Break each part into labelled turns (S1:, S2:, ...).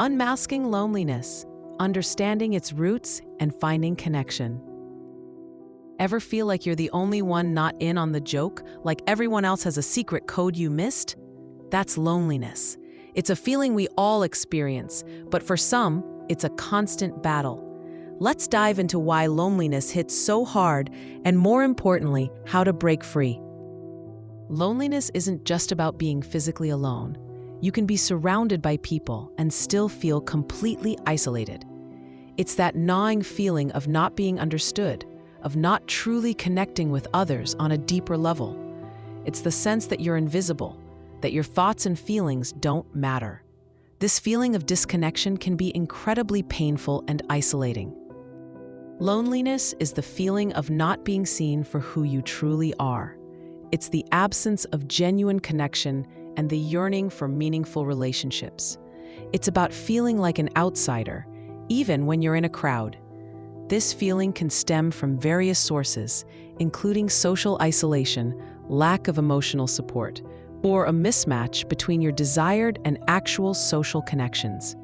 S1: Unmasking loneliness, understanding its roots, and finding connection. Ever feel like you're the only one not in on the joke, like everyone else has a secret code you missed? That's loneliness. It's a feeling we all experience, but for some, it's a constant battle. Let's dive into why loneliness hits so hard, and more importantly, how to break free. Loneliness isn't just about being physically alone. You can be surrounded by people and still feel completely isolated. It's that gnawing feeling of not being understood, of not truly connecting with others on a deeper level. It's the sense that you're invisible, that your thoughts and feelings don't matter. This feeling of disconnection can be incredibly painful and isolating. Loneliness is the feeling of not being seen for who you truly are. It's the absence of genuine connection and the yearning for meaningful relationships. It's about feeling like an outsider, even when you're in a crowd. This feeling can stem from various sources, including social isolation, lack of emotional support, or a mismatch between your desired and actual social connections.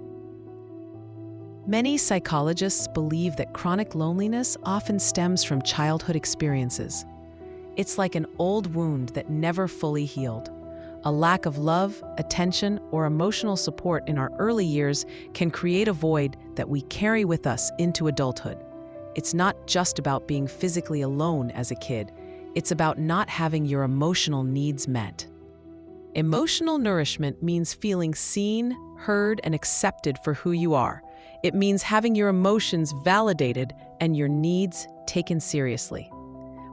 S1: Many psychologists believe that chronic loneliness often stems from childhood experiences. It's like an old wound that never fully healed. A lack of love, attention, or emotional support in our early years can create a void that we carry with us into adulthood. It's not just about being physically alone as a kid. It's about not having your emotional needs met. Emotional nourishment means feeling seen, heard, and accepted for who you are. It means having your emotions validated and your needs taken seriously.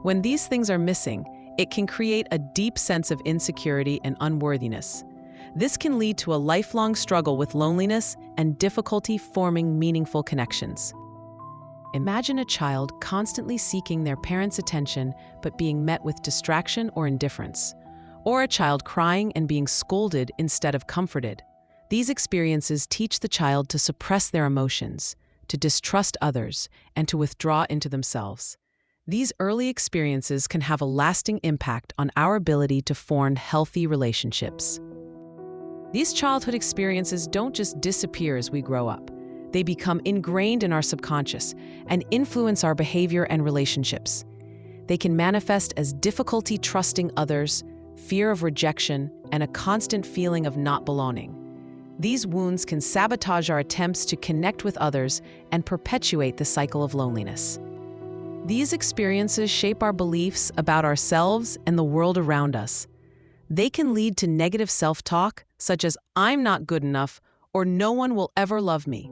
S1: When these things are missing, it can create a deep sense of insecurity and unworthiness. This can lead to a lifelong struggle with loneliness and difficulty forming meaningful connections. Imagine a child constantly seeking their parents' attention but being met with distraction or indifference, or a child crying and being scolded instead of comforted. These experiences teach the child to suppress their emotions, to distrust others, and to withdraw into themselves. These early experiences can have a lasting impact on our ability to form healthy relationships. These childhood experiences don't just disappear as we grow up. They become ingrained in our subconscious and influence our behavior and relationships. They can manifest as difficulty trusting others, fear of rejection, and a constant feeling of not belonging. These wounds can sabotage our attempts to connect with others and perpetuate the cycle of loneliness. These experiences shape our beliefs about ourselves and the world around us. They can lead to negative self-talk, such as "I'm not good enough" or "no one will ever love me."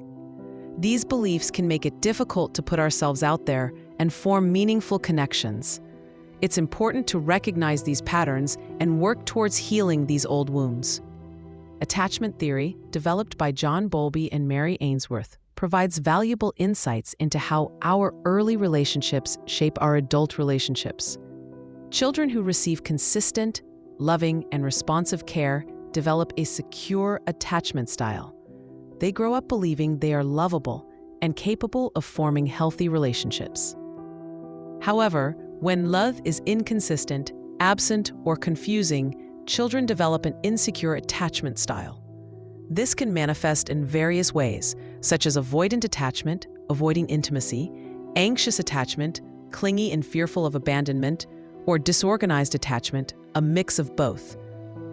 S1: These beliefs can make it difficult to put ourselves out there and form meaningful connections. It's important to recognize these patterns and work towards healing these old wounds. Attachment theory, developed by John Bowlby and Mary Ainsworth, provides valuable insights into how our early relationships shape our adult relationships. Children who receive consistent, loving, and responsive care develop a secure attachment style. They grow up believing they are lovable and capable of forming healthy relationships. However, when love is inconsistent, absent, or confusing, children develop an insecure attachment style. This can manifest in various ways, such as avoidant attachment, avoiding intimacy, anxious attachment, clingy and fearful of abandonment, or disorganized attachment, a mix of both.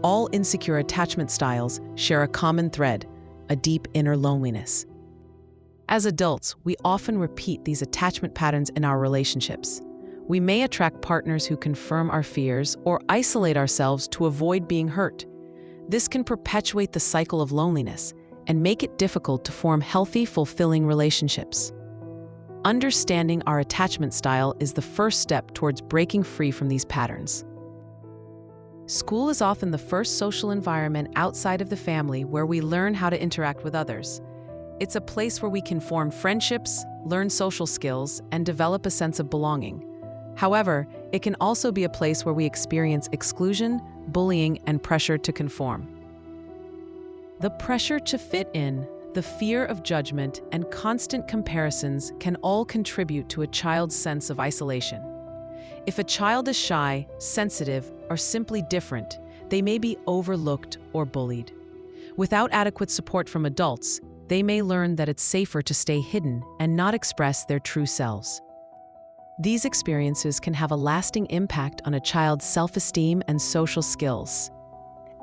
S1: All insecure attachment styles share a common thread: a deep inner loneliness. As adults, we often repeat these attachment patterns in our relationships. We may attract partners who confirm our fears or isolate ourselves to avoid being hurt. This can perpetuate the cycle of loneliness and make it difficult to form healthy, fulfilling relationships. Understanding our attachment style is the first step towards breaking free from these patterns. School is often the first social environment outside of the family where we learn how to interact with others. It's a place where we can form friendships, learn social skills, and develop a sense of belonging. However, it can also be a place where we experience exclusion, bullying, and pressure to conform. The pressure to fit in, the fear of judgment, and constant comparisons can all contribute to a child's sense of isolation. If a child is shy, sensitive, or simply different, they may be overlooked or bullied. Without adequate support from adults, They may learn that it's safer to stay hidden and not express their true selves. These experiences can have a lasting impact on a child's self-esteem and social skills.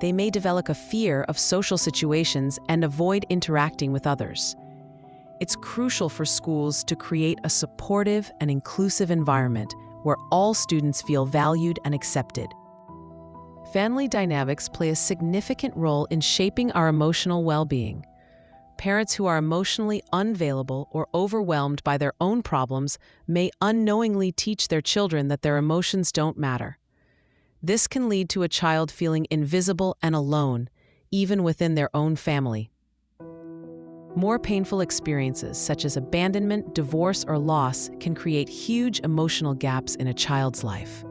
S1: They may develop a fear of social situations and avoid interacting with others. It's crucial for schools to create a supportive and inclusive environment where all students feel valued and accepted. Family dynamics play a significant role in shaping our emotional well-being. Parents who are emotionally unavailable or overwhelmed by their own problems may unknowingly teach their children that their emotions don't matter. This can lead to a child feeling invisible and alone, even within their own family. More painful experiences, such as abandonment, divorce, or loss, can create huge emotional gaps in a child's life.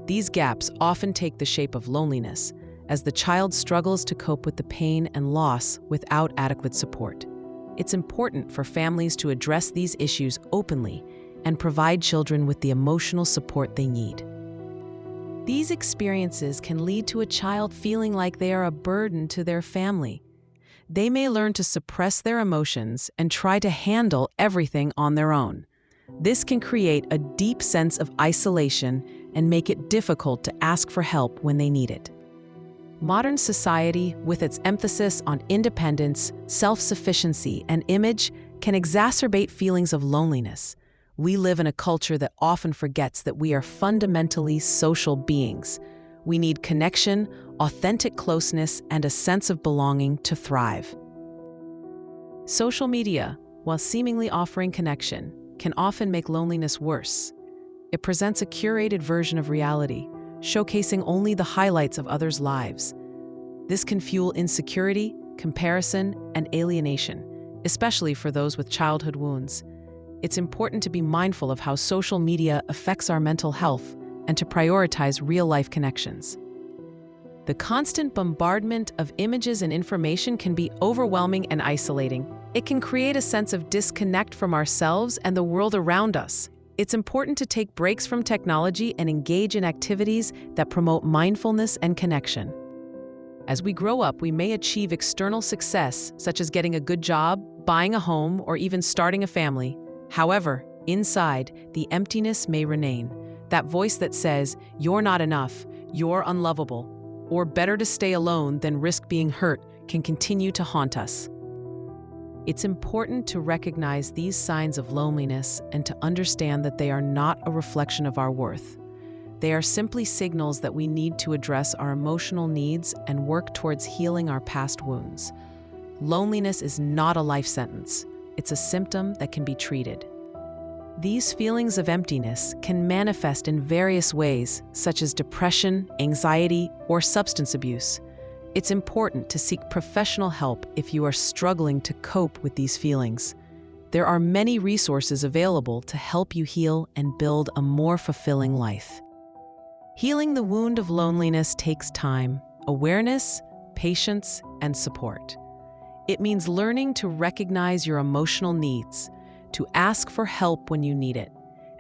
S1: These gaps often take the shape of loneliness, as the child struggles to cope with the pain and loss without adequate support. It's important for families to address these issues openly and provide children with the emotional support they need. These experiences can lead to a child feeling like they are a burden to their family. They may learn to suppress their emotions and try to handle everything on their own. This can create a deep sense of isolation and make it difficult to ask for help when they need it. Modern society, with its emphasis on independence, self-sufficiency, and image, can exacerbate feelings of loneliness. We live in a culture that often forgets that we are fundamentally social beings. We need connection, authentic closeness, and a sense of belonging to thrive. Social media, while seemingly offering connection, can often make loneliness worse. It presents a curated version of reality, showcasing only the highlights of others' lives. This can fuel insecurity, comparison, and alienation, especially for those with childhood wounds. It's important to be mindful of how social media affects our mental health and to prioritize real-life connections. The constant bombardment of images and information can be overwhelming and isolating. It can create a sense of disconnect from ourselves and the world around us. It's important to take breaks from technology and engage in activities that promote mindfulness and connection. As we grow up, we may achieve external success, such as getting a good job, buying a home, or even starting a family. However, inside, the emptiness may remain. That voice that says, "You're not enough, you're unlovable," or "better to stay alone than risk being hurt," can continue to haunt us. It's important to recognize these signs of loneliness and to understand that they are not a reflection of our worth. They are simply signals that we need to address our emotional needs and work towards healing our past wounds. Loneliness is not a life sentence. It's a symptom that can be treated. These feelings of emptiness can manifest in various ways, such as depression, anxiety, or substance abuse. It's important to seek professional help if you are struggling to cope with these feelings. There are many resources available to help you heal and build a more fulfilling life. Healing the wound of loneliness takes time, awareness, patience, and support. It means learning to recognize your emotional needs, to ask for help when you need it,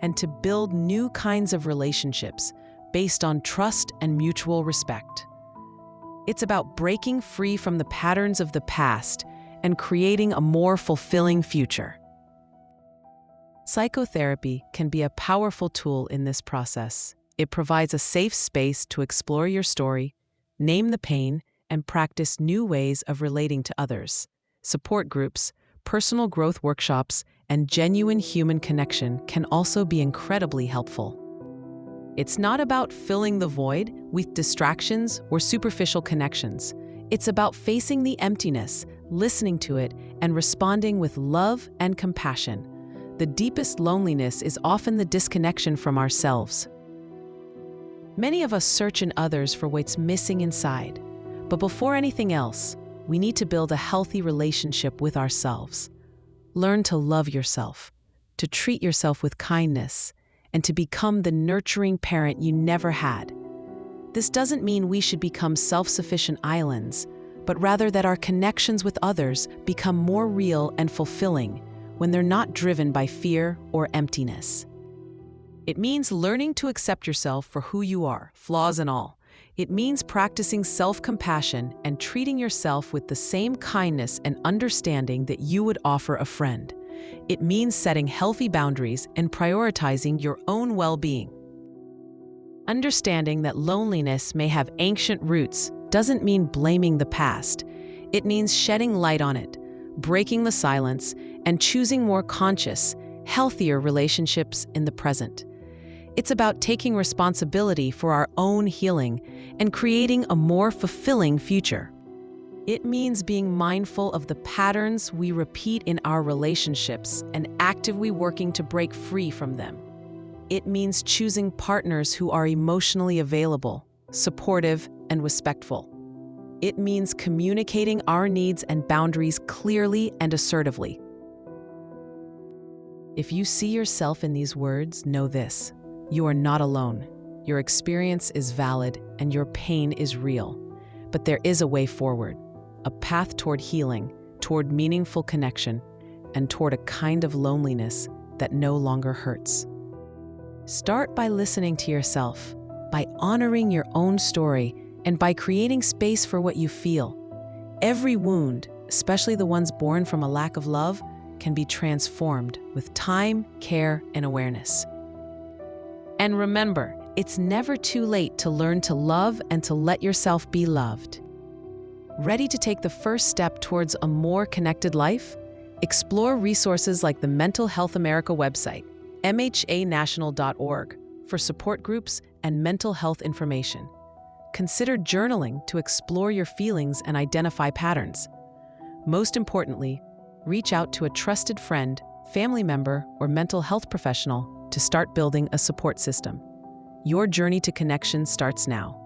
S1: and to build new kinds of relationships based on trust and mutual respect. It's about breaking free from the patterns of the past and creating a more fulfilling future. Psychotherapy can be a powerful tool in this process. It provides a safe space to explore your story, name the pain, and practice new ways of relating to others. Support groups, personal growth workshops, and genuine human connection can also be incredibly helpful. It's not about filling the void with distractions or superficial connections. It's about facing the emptiness, listening to it, and responding with love and compassion. The deepest loneliness is often the disconnection from ourselves. Many of us search in others for what's missing inside. But before anything else, we need to build a healthy relationship with ourselves. Learn to love yourself, to treat yourself with kindness, and to become the nurturing parent you never had. This doesn't mean we should become self-sufficient islands, but rather that our connections with others become more real and fulfilling when they're not driven by fear or emptiness. It means learning to accept yourself for who you are, flaws and all. It means practicing self-compassion and treating yourself with the same kindness and understanding that you would offer a friend. It means setting healthy boundaries and prioritizing your own well-being. Understanding that loneliness may have ancient roots doesn't mean blaming the past. It means shedding light on it, breaking the silence, and choosing more conscious, healthier relationships in the present. It's about taking responsibility for our own healing and creating a more fulfilling future. It means being mindful of the patterns we repeat in our relationships and actively working to break free from them. It means choosing partners who are emotionally available, supportive, and respectful. It means communicating our needs and boundaries clearly and assertively. If you see yourself in these words, know this: you are not alone. Your experience is valid and your pain is real. But there is a way forward, a path toward healing, toward meaningful connection, and toward a kind of loneliness that no longer hurts. Start by listening to yourself, by honoring your own story, and by creating space for what you feel. Every wound, especially the ones born from a lack of love, can be transformed with time, care, and awareness. And remember, it's never too late to learn to love and to let yourself be loved. Ready to take the first step towards a more connected life? Explore resources like the Mental Health America website, mhanational.org, for support groups and mental health information. Consider journaling to explore your feelings and identify patterns. Most importantly, reach out to a trusted friend, family member, or mental health professional to start building a support system. Your journey to connection starts now.